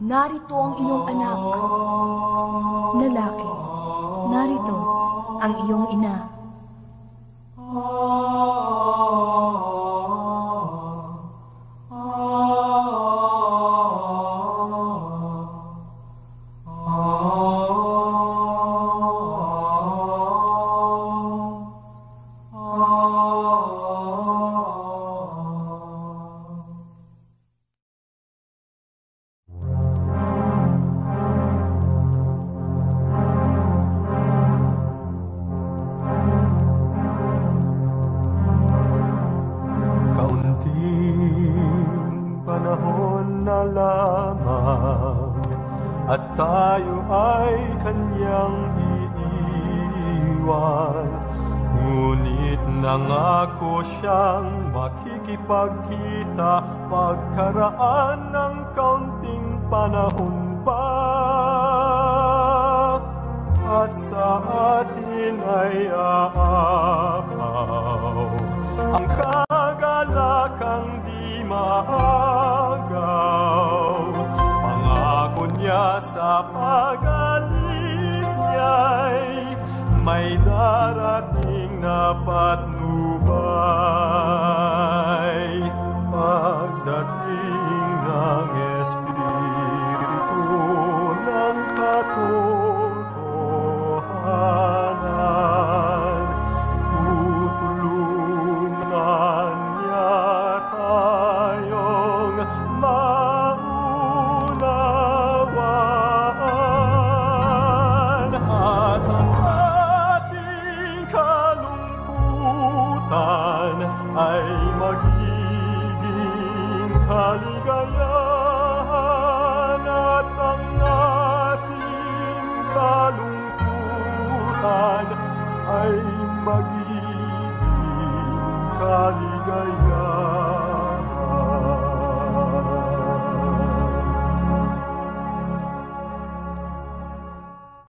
narito ang iyong anak. Lalaki, narito ang iyong ina. At tayo ay kanyang iiwan. Ngunit nangako siyang makikipagkita pagkaraan ng kaunting panahon pa. At sa atin ay aapaw ang kagalakang di maagaw. Pangako niya sa pag-alis niya'y may darating na patnubay. Pagdating ng Espiritu ng katotohanan, tutulungan niya tayong maunawaan. At ang ating kalungkutan ay magiging kaligayahan. At ang ating kalungkutan ay magiging kaligayahan.